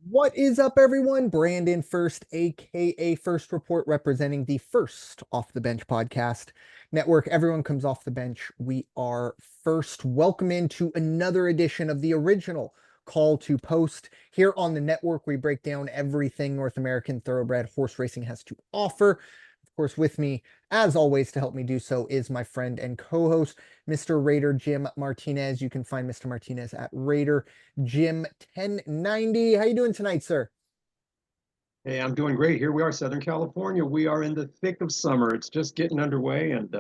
What is up, everyone? Brandon First, aka First Report, representing the First Off the Bench podcast network. Everyone comes off the bench. We are first. Welcome into another edition of the original Call to Post. Here on the network, we break down everything North American thoroughbred horse racing has to offer. Of course, with me, as always, to help me do so is my friend and co-host, Mr. Raider Jim Martinez. You can find Mr. Martinez at Raider Jim 1090. How you doing tonight, sir? Hey, I'm doing great. Here we are, Southern California. We are in the thick of summer. It's just getting underway. And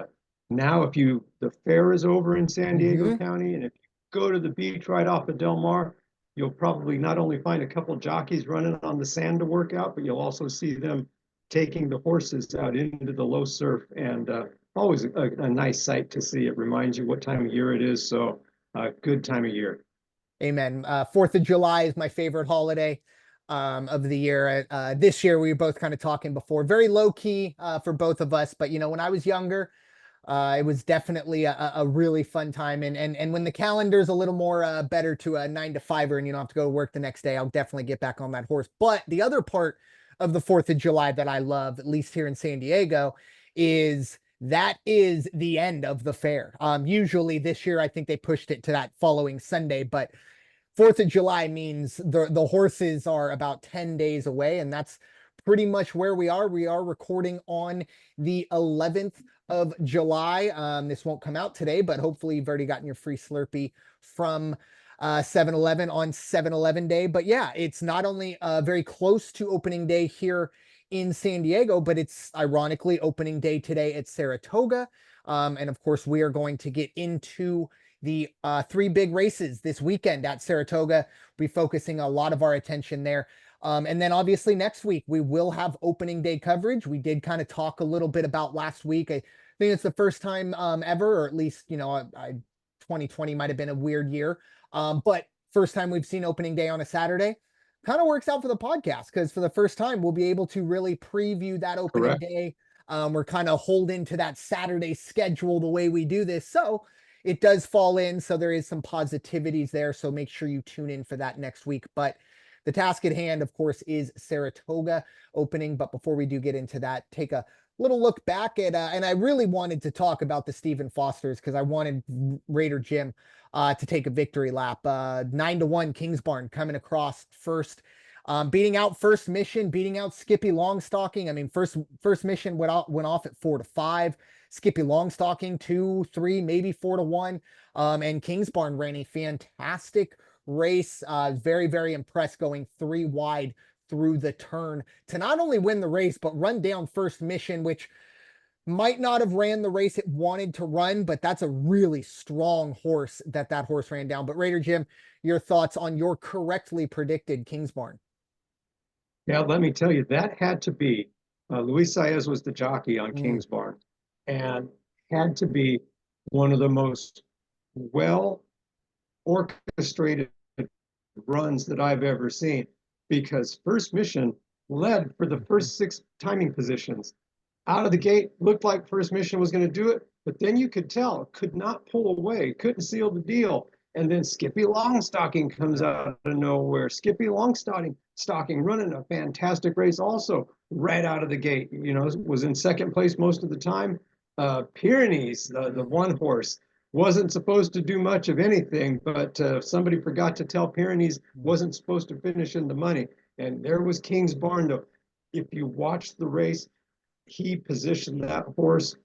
now, the fair is over in San Diego Mm-hmm. County, and if you go to the beach right off of Del Mar, you'll probably not only find a couple jockeys running on the sand to work out, but you'll also see them taking the horses out into the low surf. And always a nice sight to see. It reminds you what time of year it is. So, good time of year. Amen. 4th of July is my favorite holiday of the year. This year, we were both kind of talking before, very low key for both of us. But, when I was younger, it was definitely a really fun time. And when the calendar's a little more better to a 9 to 5 and you don't have to go to work the next day, I'll definitely get back on that horse. But the other part of the 4th of July that I love, at least here in San Diego, is that is the end of the fair. Usually this year, I think they pushed it to that following Sunday, but 4th of July means the horses are about 10 days away, and that's pretty much where we are. We are recording on the 11th of July. This won't come out today, but hopefully you've already gotten your free Slurpee from 7-Eleven on 7-Eleven day. But yeah, it's not only very close to opening day here in San Diego, but it's ironically opening day today at Saratoga. And of course, we are going to get into the three big races this weekend at Saratoga. We'll be focusing a lot of our attention there. And then obviously next week, we will have opening day coverage. We did kind of talk a little bit about last week. I think it's the first time ever, or at least, 2020 might have been a weird year. But first time we've seen opening day on a Saturday. Kind of works out for the podcast because for the first time, we'll be able to really preview that opening Correct. day. We're kind of holding to that Saturday schedule the way we do this. So it does fall in. So there is some positivities there. So make sure you tune in for that next week. But the task at hand, of course, is Saratoga opening. But before we do get into that, take a little look back at, and I really wanted to talk about the Stephen Fosters because I wanted Raider Jim to take a victory lap. 9-1 Kingsbarn coming across first, beating out First Mission, beating out Skippy Longstocking. I mean, first Mission went off at 4-5. Skippy Longstocking 2-3, maybe 4-1. And Kingsbarn ran a fantastic race. Very, very impressed going 3 wide through the turn to not only win the race, but run down First Mission, which might not have ran the race it wanted to run, but that's a really strong horse that horse ran down. But Raider Jim, your thoughts on your correctly predicted Kingsbarn? Yeah, let me tell you, that had to be Luis Saez was the jockey on Mm, Kingsbarn, and had to be one of the most well orchestrated runs that I've ever seen. Because First Mission led for the first 6 timing positions. Out of the gate, looked like First Mission was going to do it, but then you could tell, could not pull away, couldn't seal the deal. And then Skippy Longstocking comes out of nowhere. Skippy Longstocking running a fantastic race also right out of the gate. Was in second place most of the time. Pyrenees, the one horse, wasn't supposed to do much of anything, but somebody forgot to tell Pyrenees wasn't supposed to finish in the money. And there was Kingsbarn. Though, if you watch the race, he positioned that horse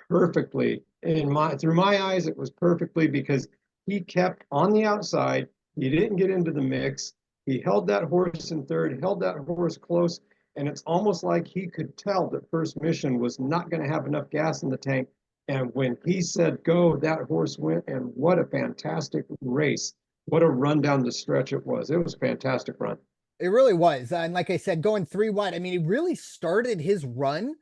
perfectly. Through my eyes, it was perfectly because he kept on the outside. He didn't get into the mix. He held that horse in third, held that horse close, and it's almost like he could tell that First Mission was not going to have enough gas in the tank. And when he said go, that horse went, and what a fantastic race. What a run down the stretch it was. It was a fantastic run. it really was. And like I said, going 3 wide, I mean, he really started his run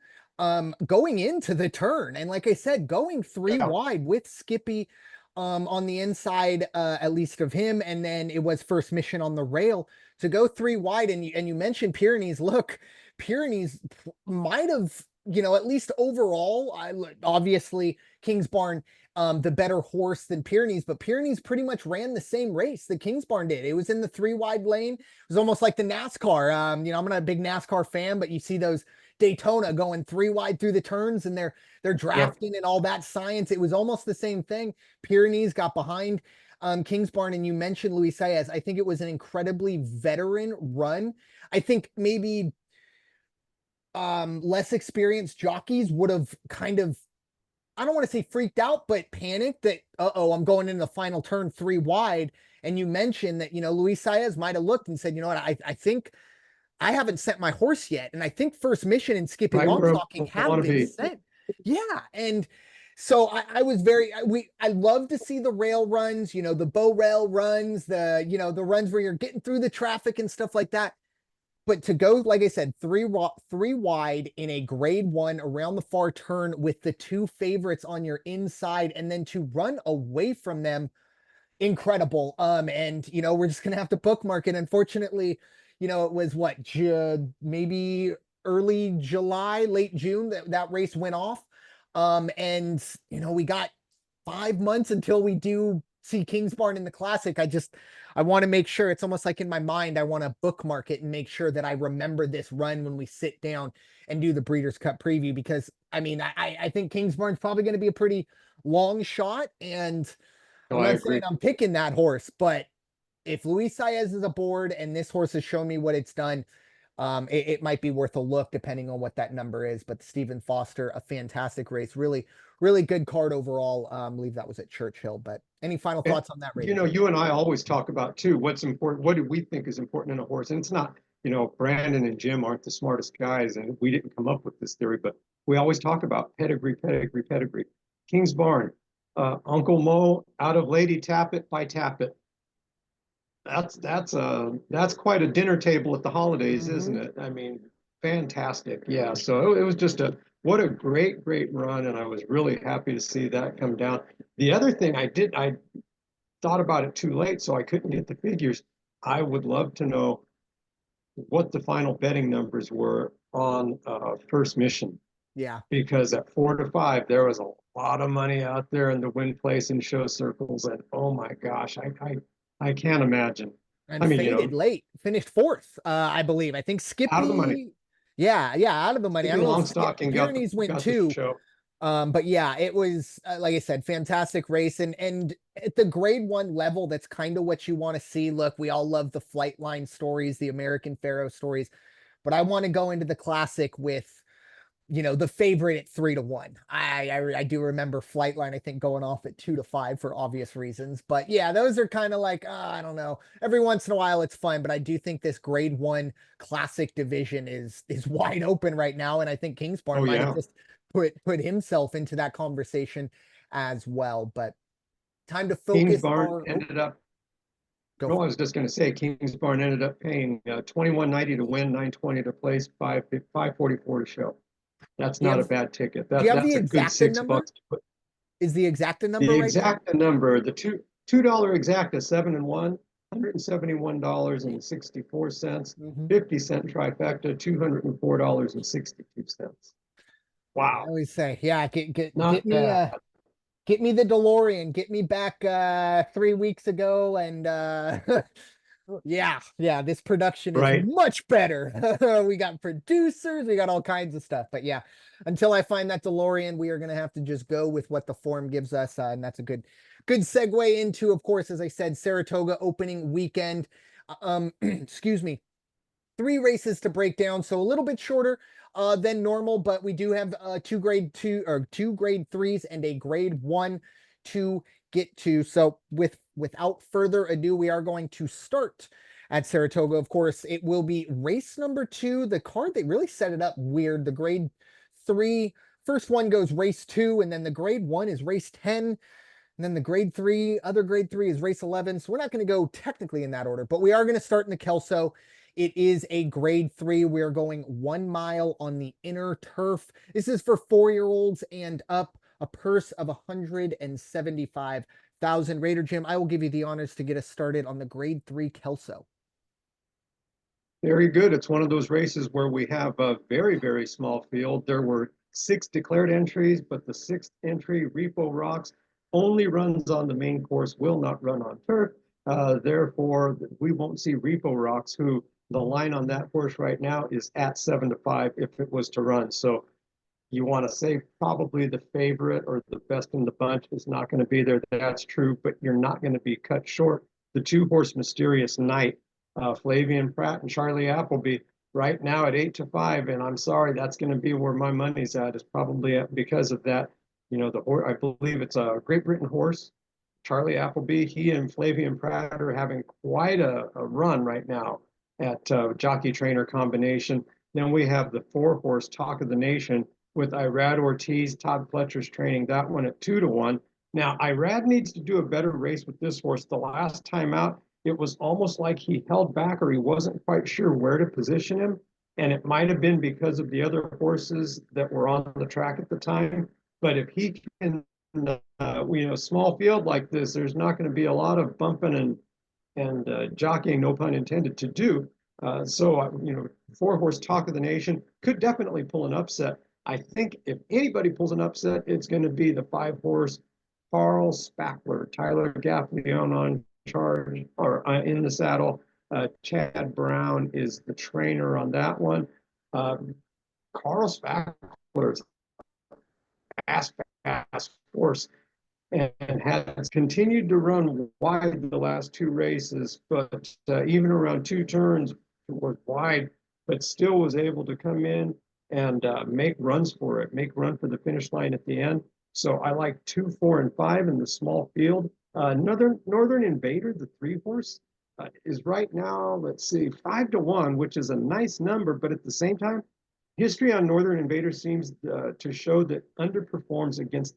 going into the turn. And like I said, going 3 Yeah. wide with Skippy on the inside, at least of him. And then it was First Mission on the rail to go 3 wide. And you mentioned Pyrenees. Look, Pyrenees might have at least overall, obviously Kingsbarn, the better horse than Pyrenees, but Pyrenees pretty much ran the same race that Kingsbarn did. It was in the 3 wide lane. It was almost like the NASCAR. I'm not a big NASCAR fan, but you see those Daytona going 3 wide through the turns, and they're Yep. drafting and all that science. It was almost the same thing. Pyrenees got behind Kingsbarn, and you mentioned Luis Saez. I think it was an incredibly veteran run. I think maybe less experienced jockeys would have kind of, I don't want to say freaked out, but panicked that, I'm going into the final turn 3 wide. And you mentioned that, Luis Saez might have looked and said, you know what, I think I haven't sent my horse yet. And I think First Mission and Skippy Right where Longstocking I have want to been be. sent. Yeah. And so I was I love to see the rail runs, the bow rail runs, the runs where you're getting through the traffic and stuff like that. But to go, like I said, 3 wide in a grade 1 around the far turn with the 2 favorites on your inside, and then to run away from them, incredible. And we're just gonna have to bookmark it. Unfortunately, it was what, maybe early July, late June that race went off. And we got 5 months until we do see Kingsbarn in the Classic. I want to make sure, it's almost like in my mind, I want to bookmark it and make sure that I remember this run when we sit down and do the Breeders' Cup preview, because I think Kingsbarn's probably going to be a pretty long shot, and No, I'm I not saying agree. I'm picking that horse, but if Luis Saez is aboard and this horse has shown me what it's done, it might be worth a look depending on what that number is. But Stephen Foster, a fantastic race, really, really good card overall. I believe that was at Churchill. But any final And, thoughts on that, Raider Jim? you and I always talk about too, what's important, what do we think is important in a horse? And it's not, Brandon and Jim aren't the smartest guys, and we didn't come up with this theory, but we always talk about pedigree, pedigree, pedigree. Kingsbarn, Uncle Mo out of Lady Tappet by Tappet. That's quite a dinner table at the holidays, isn't Mm-hmm. it? I mean, fantastic. Yeah. So it was just what a great run, and I was really happy to see that come down. The other thing I thought about it too late, so I couldn't get the figures. I would love to know what the final betting numbers were on First Mission, Yeah. because at 4 to 5 there was a lot of money out there in the win place and show circles, and oh my gosh, I can't imagine. And I mean, faded late, finished fourth, I believe. I think out of the money. Skippy, yeah, out of the money. I Maybe don't know if Longstocking Pyrenees went got the too. show. But yeah, it was like I said, fantastic race, and at the grade 1 level, that's kind of what you want to see. Look, we all love the flight line stories, the American Pharoah stories, but I want to go into the Classic with the favorite at 3 to 1. I do remember Flightline, I think, going off at 2 to 5 for obvious reasons. But yeah, those are kind of like, I don't know. Every once in a while it's fun, but I do think this grade 1 Classic division is wide open right now. And I think Kingsbarn Oh might have yeah. just put himself into that conversation as well. But time to focus Kingsbarn our ended up, go no, for I it. was just going to say, Kingsbarn ended up paying 21.90 to win, 920 to place, 544 to show. That's Do you not a have bad ticket. do you have the That's a good exacta number? $6 to put. Is the exacta The number right there? exacta number, the $2 exacta, 7 and 1, $171.64, Mm-hmm. 50-cent trifecta, $204.62. I Wow, always say, yeah, not bad. get me the DeLorean, get me back 3 weeks ago, and yeah, this production is Right. much better. We got producers, we got all kinds of stuff. But yeah, until I find that DeLorean, we are gonna have to just go with what the form gives us. And that's a good segue into, of course, as I said, Saratoga opening weekend. Excuse me, 3 races to break down, so a little bit shorter than normal, but we do have 2 grade 2 or 2 grade 3s and a grade 1 to get to. So without further ado, we are going to start at Saratoga. Of course, it will be race number 2. The card, they really set it up weird. The grade 3 first one goes race 2, and then the grade 1 is race 10. And then the other grade 3 is race 11. So we're not going to go technically in that order, but we are going to start in the Kelso. It is a grade 3. We are going 1 mile on the inner turf. This is for 4-year-olds and up, a purse of 175,000. Raider Jim, I will give you the honors to get us started on the grade 3 Kelso. Very good. It's one of those races where we have a very, very small field. There were 6 declared entries, but the 6th entry, Repo Rocks, only runs on the main course, will not run on turf. Therefore, we won't see Repo Rocks, who the line on that horse right now is at 7-5 if it was to run. So you want to say probably the favorite or the best in the bunch is not going to be there. That's true, but you're not going to be cut short. The 2-horse Mysterious Knight, Flavian Pratt and Charlie Appleby, right now at 8-5, and I'm sorry, that's going to be where my money's at. Is probably because of that. You know, the horse. I believe it's a Great Britain horse. Charlie Appleby, he and Flavian Pratt are having quite a run right now at jockey trainer combination. Then we have the 4-horse Talk of the Nation with Irad Ortiz, Todd Fletcher's training that one at 2-1. Now, Irad needs to do a better race with this horse. The last time out, it was almost like he held back or he wasn't quite sure where to position him. And it might have been because of the other horses that were on the track at the time. But if he can, small field like this, there's not going to be a lot of bumping and jockeying, no pun intended, to do. So 4-horse Talk of the Nation could definitely pull an upset. I think if anybody pulls an upset, it's going to be the 5-horse Carl Spackler, Tyler Gaffleon on charge or in the saddle. Chad Brown is the trainer on that one. Carl Spackler's fast horse and has continued to run wide the last 2 races, but even around 2 turns was wide, but still was able to come in and make runs for it, make run for the finish line at the end. So I like 2, 4, and 5 in the small field. Northern Invader, the 3-horse, is right now, let's see, 5-1, which is a nice number, but at the same time, history on Northern Invader seems to show that underperforms against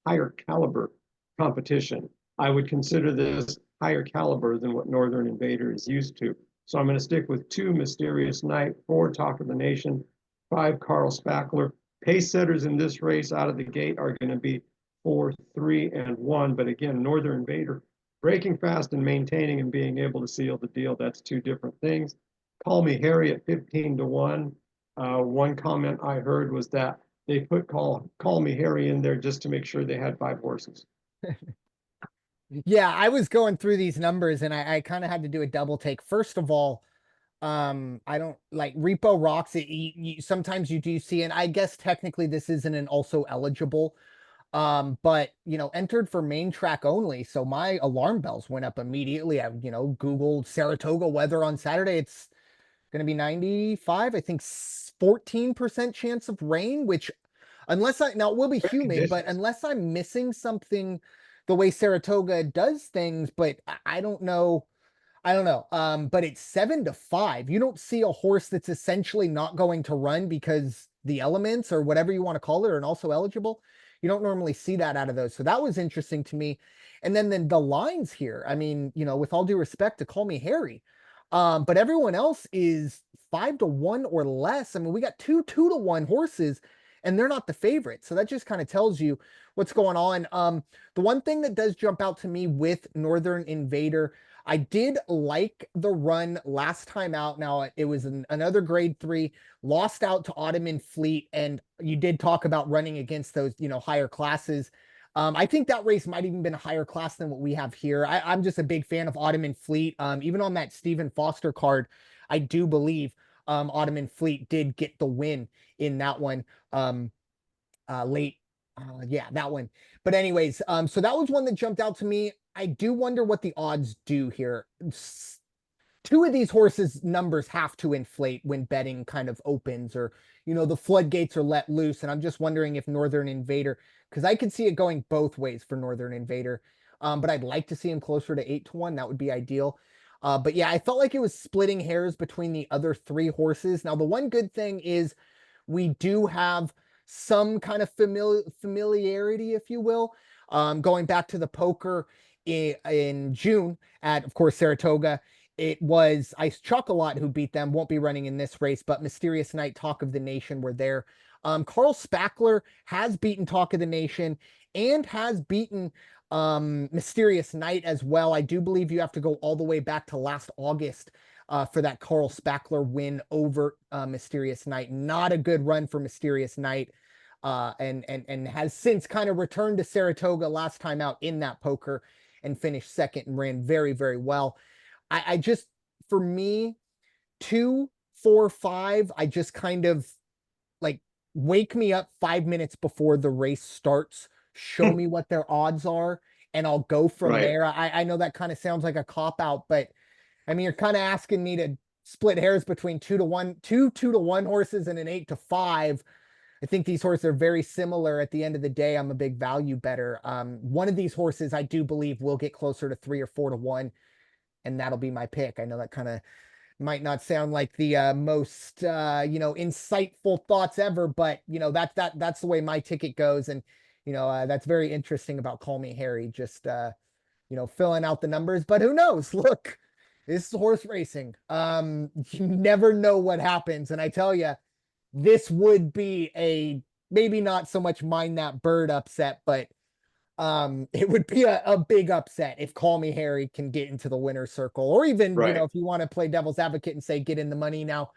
higher caliber competition. I would consider this higher caliber than what Northern Invader is used to. So I'm going to stick with 2, Mysterious Knight, 4, Talk of the Nation, 5, Carl Spackler. Pace setters in this race out of the gate are going to be 4, 3, and 1. But again, Northern Invader breaking fast and maintaining and being able to seal the deal. That's 2 different things. Call Me Harry at 15-1. One comment I heard was that they put Call Me Harry in there just to make sure they had 5 horses. Yeah, I was going through these numbers and I kind of had to do a double take. First of all, I don't like Repo Rocks. Sometimes you do see, and I guess technically this isn't an also eligible, but entered for main track only. So my alarm bells went up immediately. I Googled Saratoga weather on Saturday. It's going to be 95, I think 14% chance of rain, which now it will be humid, but unless I'm missing something the way Saratoga does things, but I don't know. I don't know. But it's 7-5. You don't see a horse that's essentially not going to run because the elements or whatever you want to call it are also eligible. You don't normally see that out of those. So that was interesting to me. And then the lines here, I mean, with all due respect to Call Me Harry, but everyone else is 5-1 or less. I mean, we got 2-1 horses and they're not the favorite. So that just kind of tells you what's going on. The one thing that does jump out to me with Northern Invader, I did like the run last time out. Now it was another grade 3, lost out to Ottoman Fleet. And you did talk about running against those, higher classes. I think that race might even been a higher class than what we have here. I'm just a big fan of Ottoman Fleet. Even on that Stephen Foster card, I do believe Ottoman Fleet did get the win in that one late. Yeah, that one. But anyways, so that was one that jumped out to me. I do wonder what the odds do here. 2 of these horses' numbers have to inflate when betting kind of opens or, the floodgates are let loose. And I'm just wondering if Northern Invader, because I could see it going both ways for Northern Invader. But I'd like to see him closer to 8-1. That would be ideal. But yeah, I felt like it was splitting hairs between the other 3 horses. Now, the one good thing is we do have some kind of familiarity, if you will, going back to the poker in June at, of course, Saratoga. It was Ice Chocolate who beat them, won't be running in this race, but Mysterious Knight, Talk of the Nation were there. Carl Spackler has beaten Talk of the Nation and has beaten Mysterious Night as well. I do believe you have to go all the way back to last August for that Carl Spackler win over Mysterious Night. Not a good run for Mysterious Night. And has since kind of returned to Saratoga last time out in that poker and finished second and ran very, very well. I just, for me, 2, 4, 5, I just kind of like wake me up 5 minutes before the race starts, show me what their odds are, and I'll go from Right. there. I know that kind of sounds like a cop out, but I mean, you're kind of asking me to split hairs between 2-to-1, 2-to-1 horses and an 8-to-5. I think these horses are very similar. At the end of the day, I'm a big value better. One of these horses, I do believe, will get closer to 3 or 4-to-1, and that'll be my pick. I know that kind of might not sound like the most insightful thoughts ever, but that's the way my ticket goes. And that's very interesting about Call Me Harry, just filling out the numbers. But who knows? Look, this is horse racing. You never know what happens. And I tell you, this would be a maybe not so much mind that bird upset, but it would be a big upset if Call Me Harry can get into the winner's circle, or even, Right. if you want to play devil's advocate and say get in the money. Now,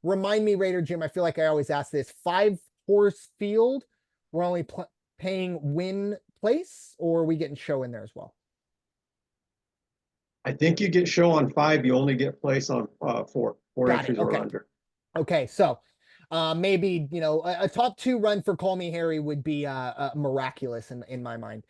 remind me, Raider Jim, I feel like I always ask this, 5-horse field, we're only paying win place, or are we getting show in there as well? I think you get show on 5. You only get place on 4 Got it. entries or Okay. under. Okay. So maybe, a top 2 run for Call Me Harry would be miraculous in my mind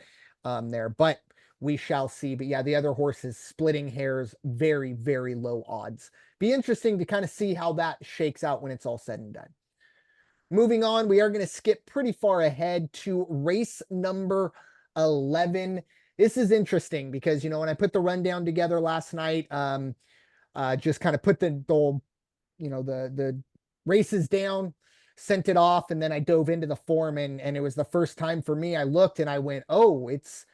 there, but we shall see. But yeah, the other horses splitting hairs, very, very low odds. Be interesting to kind of see how that shakes out when it's all said and done. Moving on, we are going to skip pretty far ahead to race number 11. This is interesting because, when I put the rundown together last night, just kind of put the races down, sent it off, and then I dove into the form, and it was the first time for me. I looked and I went, oh, it's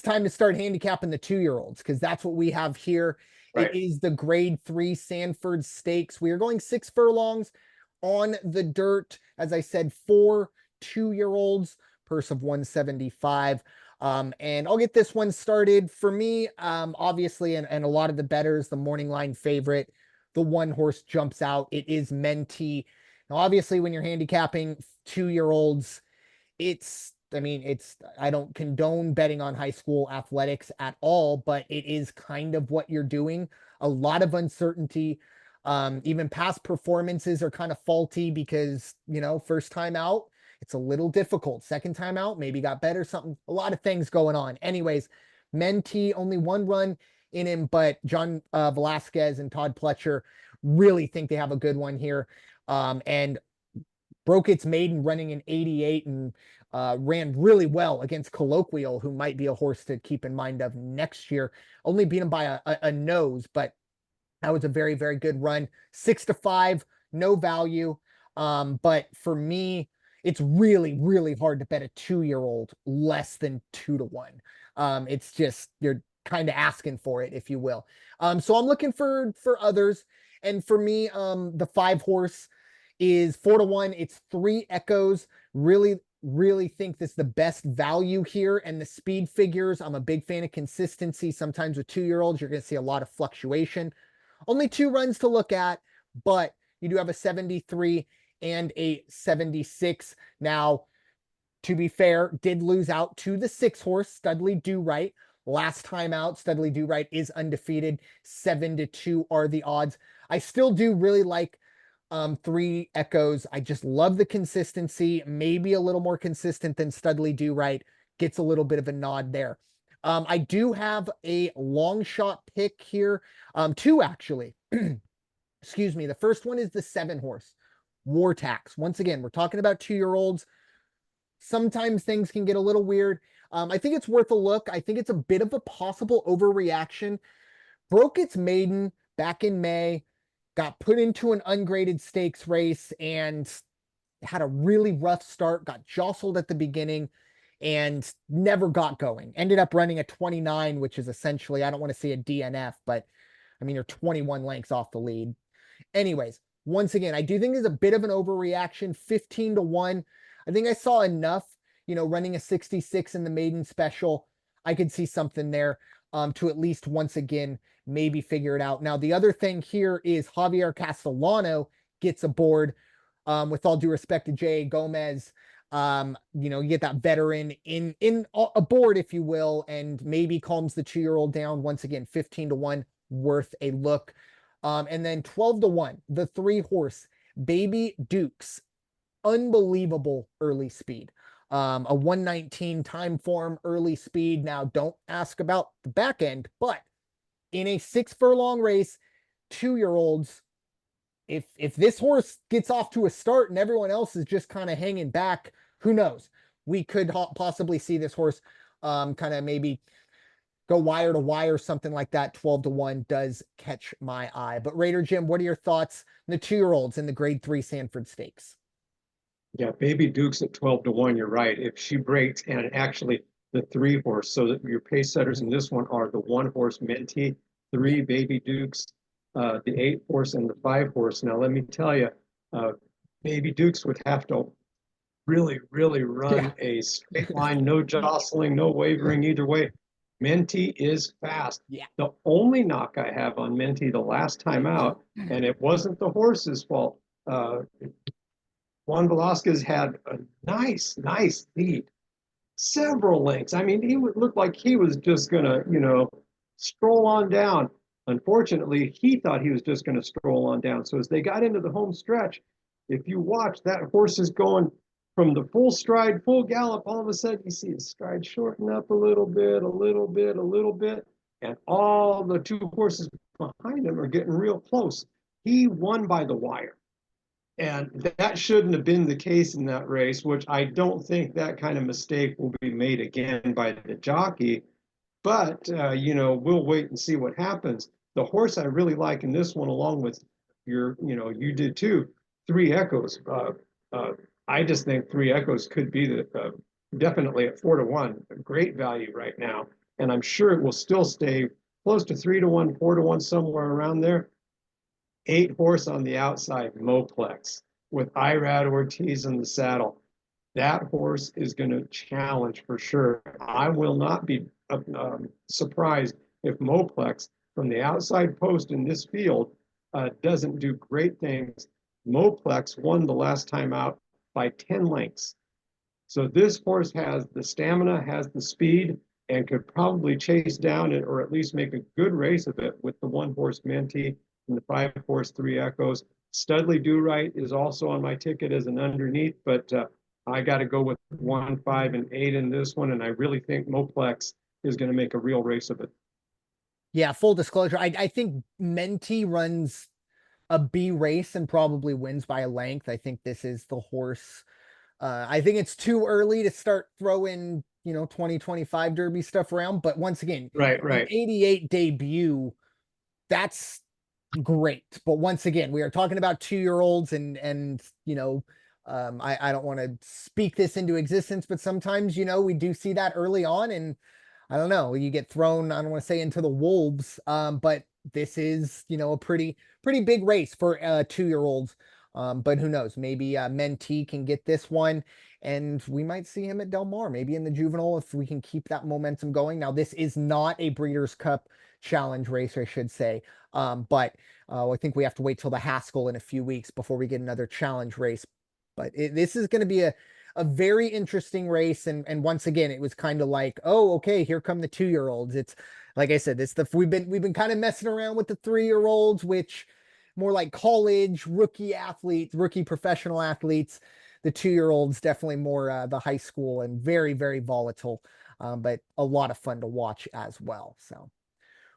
time to start handicapping the 2-year-olds, because that's what we have here. Right. It is the grade 3 Sanford Stakes. We are going 6 furlongs on the dirt. As I said, 4 2-year-olds, purse of 175. And I'll get this one started. For me, obviously, and a lot of the bettors, the morning line favorite, the one horse jumps out. It is Mentee. Now, obviously, when you're handicapping 2-year-olds, I don't condone betting on high school athletics at all, but it is kind of what you're doing. A lot of uncertainty. Even past performances are kind of faulty because, first time out, it's a little difficult. Second time out, maybe got better, something, a lot of things going on. Anyways, Mentee, only 1 run in him, but John Velasquez and Todd Pletcher really think they have a good one here. And broke its maiden running in 88 and ran really well against Colloquial, who might be a horse to keep in mind of next year. Only beat him by a nose, but that was a very, very good run. 6-5, no value. But for me, it's really, really hard to bet a 2-year-old less than 2-to-1. It's just, you're kind of asking for it, if you will. So I'm looking for others. And for me, the 5-horse is 4-to-1. It's 3 Echoes. Really, really think this is the best value here. And the speed figures, I'm a big fan of consistency. Sometimes with 2-year-olds, you're going to see a lot of fluctuation. Only 2 runs to look at, but you do have a 73 and a 76. Now, to be fair, did lose out to the 6-horse, Studley Do Right. Last time out, Studley Do Right is undefeated. 7-2 are the odds. I still do really like 3 Echoes. I just love the consistency, maybe a little more consistent than Studley Do Right. Gets a little bit of a nod there. I do have a long shot pick here. 2 actually. Excuse me. The first one is the 7-horse, War Tax. Once again, we're talking about 2-year-olds. Sometimes things can get a little weird. I think it's worth a look. I think it's a bit of a possible overreaction. Broke its maiden back in May, got put into an ungraded stakes race and had a really rough start, got jostled at the beginning and never got going. Ended up running a 29, which is essentially, I don't want to say a DNF, but I mean, you're 21 lengths off the lead. Anyways, once again, I do think there's a bit of an overreaction. 15-1. I think I saw enough, running a 66 in the maiden special. I could see something there to at least once again maybe figure it out. Now, the other thing here is Javier Castellano gets aboard. With all due respect to J.A. Gomez, you get that veteran in aboard, if you will, and maybe calms the 2-year-old down. Once again, 15-1, worth a look. And then 12-1, the 3-horse Baby Dukes, unbelievable early speed. A 119 time form early speed. Now, don't ask about the back end, but in a 6-furlong race, 2-year-olds, if this horse gets off to a start and everyone else is just kind of hanging back, who knows? We could possibly see this horse kind of maybe go wire to wire, something like that. 12-1 does catch my eye. But Raider Jim, what are your thoughts on the 2-year-olds in the Grade 3 Sanford Stakes? Yeah, Baby Duke's at 12-1. You're right. If she breaks, and actually the 3-horse, so that your pace setters in this one are the 1-horse Mentee, 3 Baby Dukes, the 8-horse, and the 5-horse. Now, let me tell you, Baby Dukes would have to really, really run a straight line, no jostling, no wavering either way. Mentee is fast. Yeah. The only knock I have on Mentee the last time out, and it wasn't the horse's fault. Juan Velasquez had a nice lead, several lengths. I mean, he would look like he was just gonna, stroll on down. Unfortunately, he thought he was just gonna stroll on down. So as they got into the home stretch, if you watch, that horse is going from the full stride, full gallop. All of a sudden, you see his stride shorten up a little bit, and all the 2 horses behind him are getting real close. He won by the wire. And that shouldn't have been the case in that race, which I don't think that kind of mistake will be made again by the jockey. But, we'll wait and see what happens. The horse I really like in this one, along with you did too, 3 Echoes. I just think 3 Echoes could be definitely at 4-1, a great value right now. And I'm sure it will still stay close to 3-1, 4-1, somewhere around there. 8-horse on the outside, Moplex, with Irad Ortiz in the saddle. That horse is going to challenge for sure. I will not be surprised if Moplex from the outside post in this field doesn't do great things. Moplex won the last time out by 10 lengths. So this horse has the stamina, has the speed, and could probably chase down it, or at least make a good race of it with the 1-horse Mentee and the 5-horse 3 Echoes. Studley Do Right is also on my ticket as an underneath, but I got to go with 1, 5, and 8 in this one, and I really think Moplex is going to make a real race of it. Yeah, full disclosure, I think Mentee runs a B race and probably wins by a length. I think this is the horse. I think it's too early to start throwing, 2025 Derby stuff around. But once again, Right. an 88 debut, that's great. But once again, we are talking about 2-year-olds and I don't want to speak this into existence, but sometimes, we do see that early on, and I don't know, you get thrown, I don't want to say into the wolves, but this is, a pretty big race for 2-year-olds. But who knows? Maybe Mentee can get this one, and we might see him at Del Mar, maybe in the juvenile, if we can keep that momentum going. Now, this is not a Breeders' Cup Challenge race, I should say, but I think we have to wait till the Haskell in a few weeks before we get another challenge race. But this is going to be a very interesting race, and once again, it was kind of like, oh, okay, here come the 2-year-olds. It's like I said, we've been kind of messing around with the 3-year-olds, which more like college rookie athletes, rookie professional athletes. The 2-year-olds definitely more the high school, and very, very volatile, but a lot of fun to watch as well. So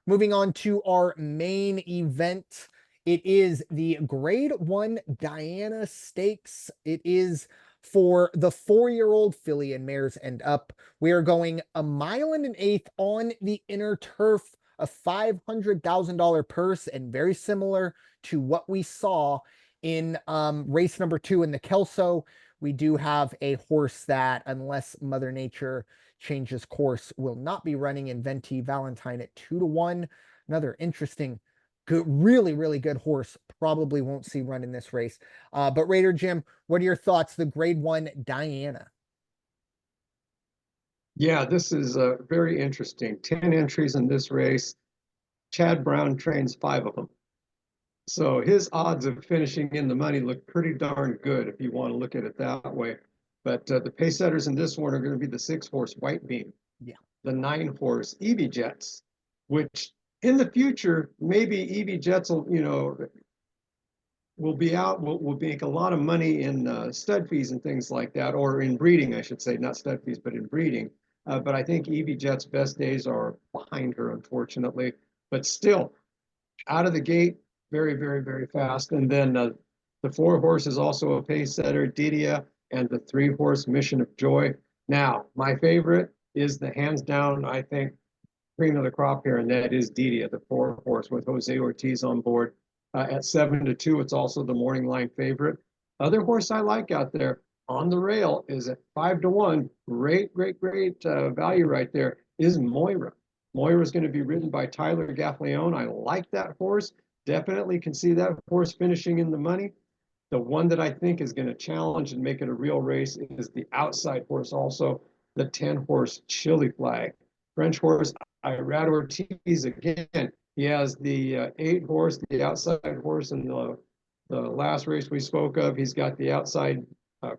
moving on to our main event, it is the Grade 1 Diana Stakes. It is for the 4-year-old filly and mares and up. We are going 1.125 miles on the inner turf, a $500,000 purse, and very similar to what we saw in race number 2 in the Kelso. We do have a horse that, unless Mother Nature changes course, will not be running in Venti Valentine at 2-1. Another interesting, good, really, really good horse. Probably won't see run in this race. But Raider Jim, what are your thoughts? The Grade 1 Diana. Yeah, this is very interesting. 10 entries in this race. Chad Brown trains 5 of them. So his odds of finishing in the money look pretty darn good if you want to look at it that way. But the pace setters in this one are going to be the 6-horse White Beam, Yeah. the 9-horse Evie Jets, which in the future, maybe Evie Jets will, will be out, will make a lot of money in stud fees and things like that, or in breeding, I should say, not stud fees, but in breeding. But I think Evie Jet's best days are behind her, unfortunately. But still, out of the gate, very, very, very fast. And then the 4-horse is also a pace setter, Didia, and the 3-horse Mission of Joy. Now, my favorite is the hands down, I think, cream of the crop here, and that is Didia, the 4-horse with Jose Ortiz on board. At 7-2, it's also the morning line favorite. Other horse I like out there on the rail is at 5-1. Great, great, great value right there is Moira. Moira is going to be ridden by Tyler Gaffleone. I like that horse. Definitely can see that horse finishing in the money. The one that I think is going to challenge and make it a real race is the outside horse, also the 10-horse Chili Flag. French horse, Irad Ortiz again. He has the 8-horse, the outside horse in the last race we spoke of. He's got the outside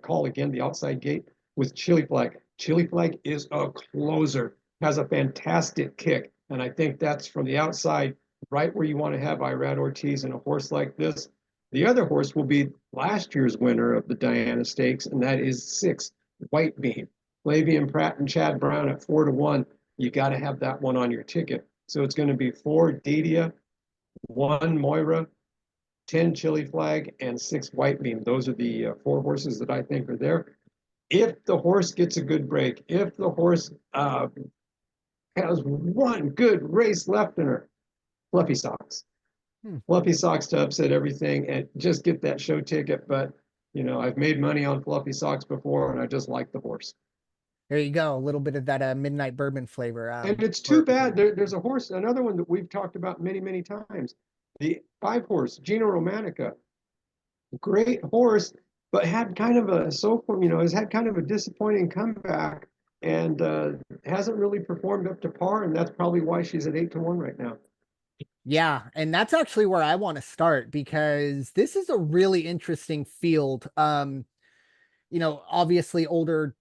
call again, the outside gate with Chili Flag. Chili Flag is a closer, has a fantastic kick. And I think that's from the outside, right where you want to have Irad Ortiz and a horse like this. The other horse will be last year's winner of the Diana Stakes, and that is 6, White Beam. Flavian Pratt and Chad Brown at 4-1. You got to have that one on your ticket. So it's going to be 4 Didia, 1 Moira, 10 Chili Flag, and 6 White Beam. Those are the 4 horses that I think are there. If the horse gets a good break, if the horse has one good race left in her, Fluffy Socks. Fluffy Socks to upset everything and just get that show ticket. But, I've made money on Fluffy Socks before, and I just like the horse. There you go. A little bit of that midnight bourbon flavor. And it's too bad. There's a horse, another one that we've talked about many, many times. The 5-horse, Gino Romantica. Great horse, but had kind of has had kind of a disappointing comeback and hasn't really performed up to par. And that's probably why she's at 8-1 right now. Yeah, and that's actually where I want to start because this is a really interesting field. Obviously older,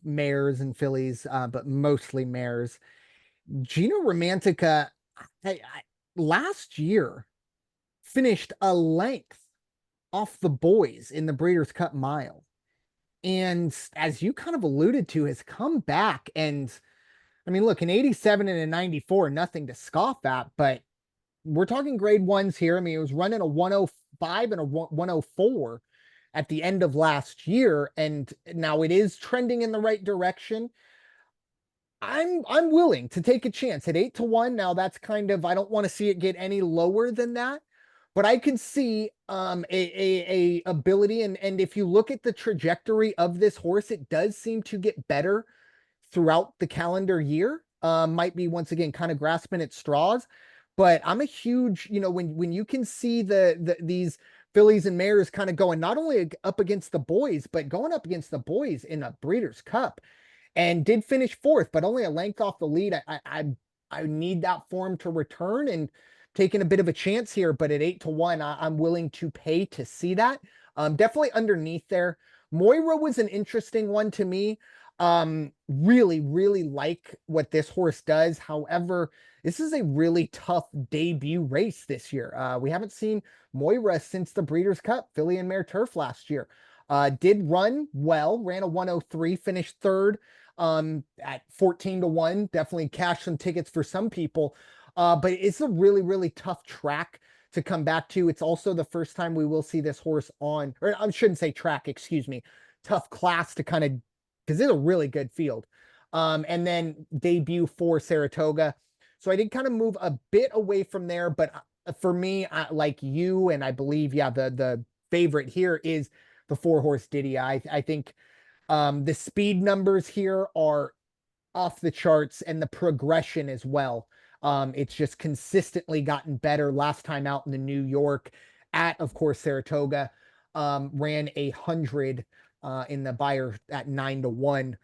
mares and fillies, but mostly mares. Gino Romantica, last year finished a length off the boys in the Breeders' Cup Mile. And as you kind of alluded to, has come back. And I mean, look, an 87 and a 94, nothing to scoff at, but we're talking grade ones here. I mean, it was running a 105 and a 104 at the end of last year, and now it is trending in the right direction. I'm willing to take a chance at 8-1. Now that's kind of, I don't want to see it get any lower than that, but I can see a ability, and if you look at the trajectory of this horse, it does seem to get better throughout the calendar year. Might be once again kind of grasping at straws. But I'm a huge, when you can see these fillies and mares kind of going not only up against the boys, but going up against the boys in a Breeders' Cup, and did finish 4th, but only a length off the lead. I need that form to return and taking a bit of a chance here. But at 8-1, I'm willing to pay to see that. Definitely underneath there. Moira was an interesting one to me. Really, really like what this horse does. However, this is a really tough debut race this year. We haven't seen Moira since the Breeders' Cup, filly and mare turf last year. Did run well, ran a 103, finished 3rd at 14-1. Definitely cashed some tickets for some people. But it's a really, really tough track to come back to. It's also the first time we will see this horse on, or I shouldn't say track, excuse me, tough class to kind of, because it's a really good field. And then debut for Saratoga. So I did kind of move a bit away from there, but for me, like you, and I believe, the favorite here is the 4-horse Didia. I think the speed numbers here are off the charts and the progression as well. It's just consistently gotten better. Last time out in the New York at, of course, Saratoga, ran 100 in the Beyer at 9-1.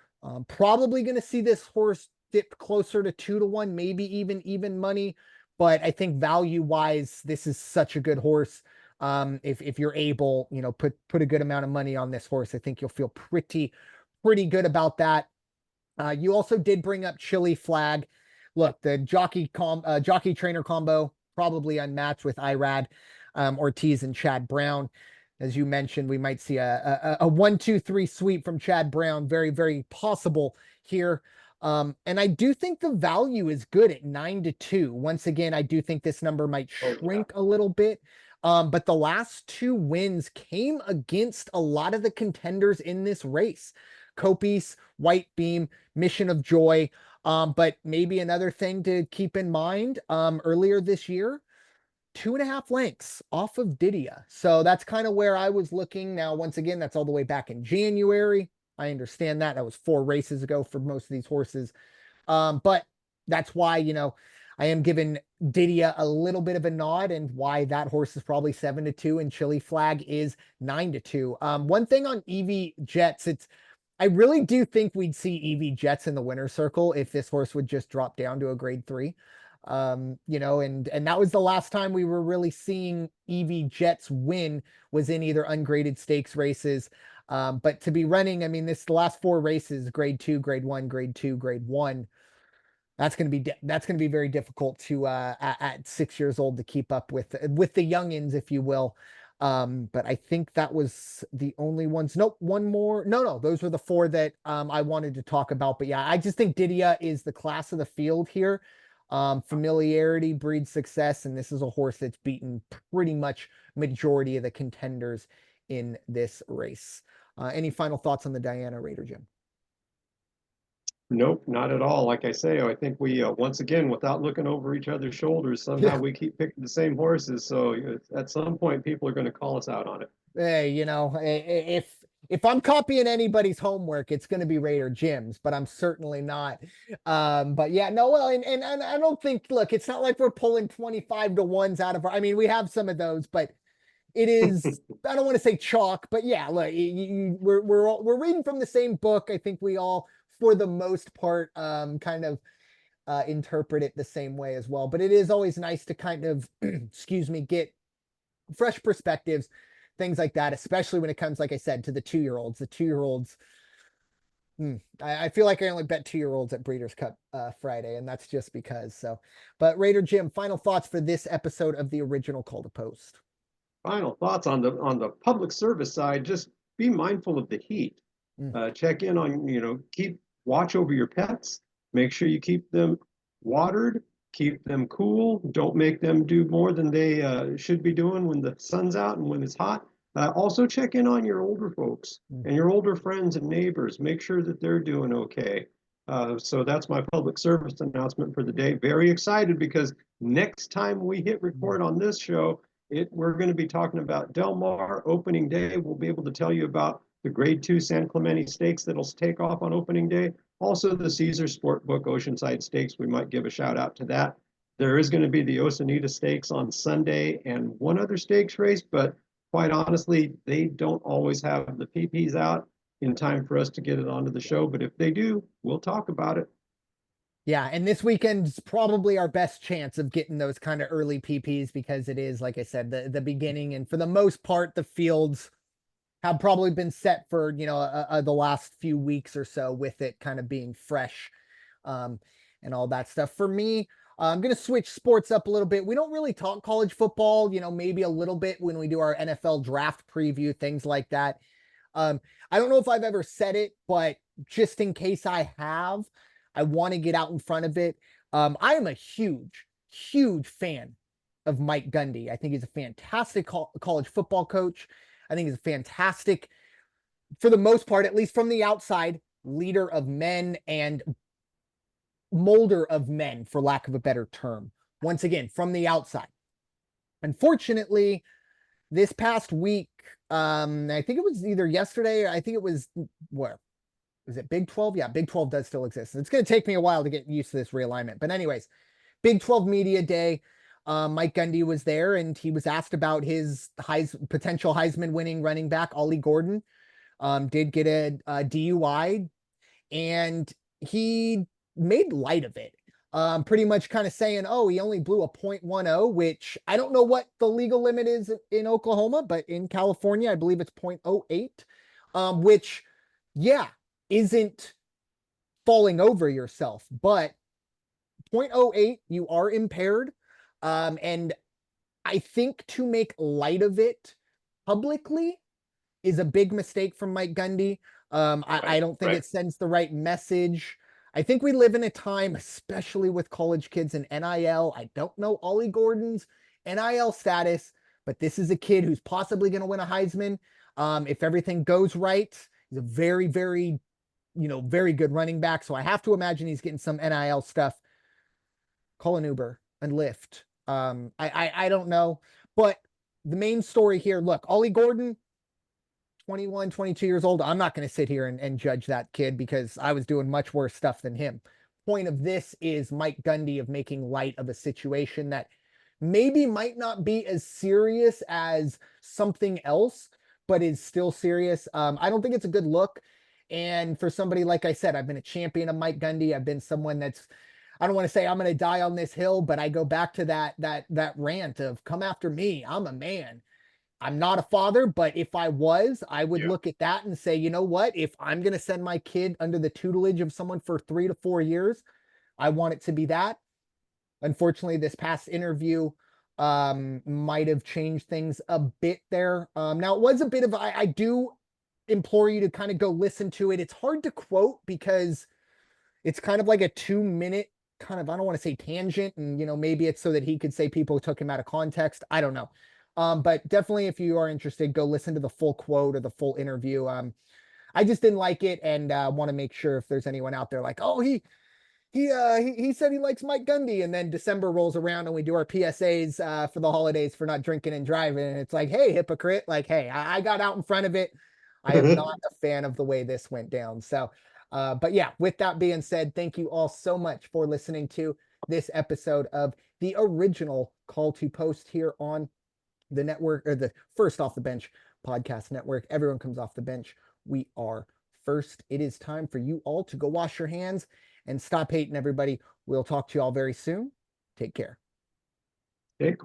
Probably going to see this horse dip closer to 2-1, maybe even money. But I think value wise, this is such a good horse. If you're able, put a good amount of money on this horse, I think you'll feel pretty good about that. You also did bring up Chili Flag. Look, the jockey trainer combo probably unmatched with Irad, Ortiz and Chad Brown. As you mentioned, we might see a 1-2-3 sweep from Chad Brown. Very possible here. And I do think the value is good at 9-2. Once again, I do think this number might shrink a little bit. But the last two wins came against a lot of the contenders in this race. Copies, White Beam, Mission of Joy. But maybe another thing to keep in mind, earlier this year, 2.5 lengths off of Didia. So that's kind of where I was looking. Now, once again, that's all the way back in January. I understand that. That was 4 races ago for most of these horses. But that's why, I am giving Didia a little bit of a nod, and why that horse is probably 7-2 and Chili Flag is 9-2. One thing on Evie Jets, I really do think we'd see Evie Jets in the winner's circle if this horse would just drop down to a grade 3. And that was the last time we were really seeing Evie Jets win, was in either ungraded stakes races. But to be running, I mean, the last 4 races, grade 2, grade 1, grade 2, grade 1, that's going to be very difficult to at 6 years old to keep up with the youngins, if you will. But I think that was the only ones. Nope, one more. No, those were the 4 that I wanted to talk about. But yeah, I just think Didia is the class of the field here. Familiarity breeds success, and this is a horse that's beaten pretty much majority of the contenders in this race. Any final thoughts on the Diana Raider, Jim? Nope, not at all. Like I say, I think we once again, without looking over each other's shoulders, somehow Yeah. we keep picking the same horses. So at some point, people are going to call us out on it. Hey, if I'm copying anybody's homework, it's going to be Raider Jim's, but I'm certainly not. But yeah, no, well, and I don't think, look, it's not like we're pulling 25 to ones out of our, I mean, we have some of those, but it is, I don't want to say chalk, but yeah, look, we're reading from the same book. I think we all, for the most part, kind of interpret it the same way as well. But it is always nice to kind of, excuse me, get fresh perspectives, things like that, especially when it comes, like I said, to the 2-year-olds. The 2-year-olds, I feel like I only bet 2-year-olds at Breeders' Cup Friday, and that's just because. So, but Raider Jim, final thoughts for this episode of the original Call to Post. Final thoughts on the public service side. Just be mindful of the heat. Check in on, keep watch over your pets. Make sure you keep them watered, keep them cool. Don't make them do more than they should be doing when the sun's out and when it's hot. Also check in on your older folks and your older friends and neighbors. Make sure that they're doing okay. So that's my public service announcement for the day. Very excited because next time we hit record on this show, we're going to be talking about Del Mar opening day. We'll be able to tell you about the grade 2 San Clemente Stakes that'll take off on opening day. Also the Caesar Sportbook Oceanside Stakes. We might give a shout out to that. There is going to be the Osanita Stakes on Sunday and one other stakes race, but quite honestly, they don't always have the PPs out in time for us to get it onto the show. But if they do, we'll talk about it. Yeah, and this weekend's probably our best chance of getting those kind of early PPs, because it is, like I said, the beginning, and for the most part, the fields have probably been set for, the last few weeks or so, with it kind of being fresh, and all that stuff. For me, I'm going to switch sports up a little bit. We don't really talk college football, maybe a little bit when we do our NFL draft preview, things like that. I don't know if I've ever said it, but just in case I have, I want to get out in front of it. I am a huge fan of Mike Gundy. I think he's a fantastic college football coach. I think he's a fantastic, for the most part, at least from the outside, leader of men and molder of men, for lack of a better term. Once again, from the outside. Unfortunately, this past week, I think it was either yesterday, or I think it was, where? Is it Big 12? Yeah, Big 12 does still exist. It's going to take me a while to get used to this realignment. But anyways, Big 12 Media Day. Mike Gundy was there, and he was asked about his potential Heisman winning running back, Ollie Gordon. Did get a DUI and he made light of it. Pretty much kind of saying, oh, he only blew a .10, which I don't know what the legal limit is in Oklahoma, but in California, I believe it's .08, which, yeah, isn't falling over yourself, but .08, you are impaired. And I think to make light of it publicly is a big mistake from Mike Gundy. I don't think it sends the right message. I think we live in a time, especially with college kids and NIL. I don't know Ollie Gordon's NIL status, but this is a kid who's possibly going to win a Heisman. If everything goes right, he's a very, very, very good running back. So I have to imagine he's getting some NIL stuff. Call an Uber and Lyft. I don't know, but the main story here, look, Ollie Gordon, 21, 22 years old. I'm not going to sit here and judge that kid because I was doing much worse stuff than him. Point of this is Mike Gundy of making light of a situation that maybe might not be as serious as something else, but is still serious. I don't think it's a good look. And for somebody, like I said, I've been a champion of Mike Gundy. I've been someone that's, I don't want to say I'm going to die on this hill, but I go back to that rant of come after me. I'm a man. I'm not a father, but if I was, I would look at that and say, you know what? If I'm going to send my kid under the tutelage of someone for 3 to 4 years, I want it to be that. Unfortunately, this past interview might have changed things a bit there. Now it was a bit of, I do implore you to kind of go listen to it. It's hard to quote because it's kind of like a 2-minute kind of, I don't want to say tangent. And, maybe it's so that he could say people took him out of context. I don't know. But definitely if you are interested, go listen to the full quote or the full interview. I just didn't like it and want to make sure if there's anyone out there like, oh, he said he likes Mike Gundy, and then December rolls around and we do our PSAs for the holidays for not drinking and driving. And it's like, hey, hypocrite, like, hey, I got out in front of it. I am not a fan of the way this went down. So, but yeah, with that being said, thank you all so much for listening to this episode of the original Call to Post here on the network, or the First Off the Bench podcast network. Everyone comes off the bench. We are first. It is time for you all to go wash your hands and stop hating everybody. We'll talk to you all very soon. Take care. Okay, cool.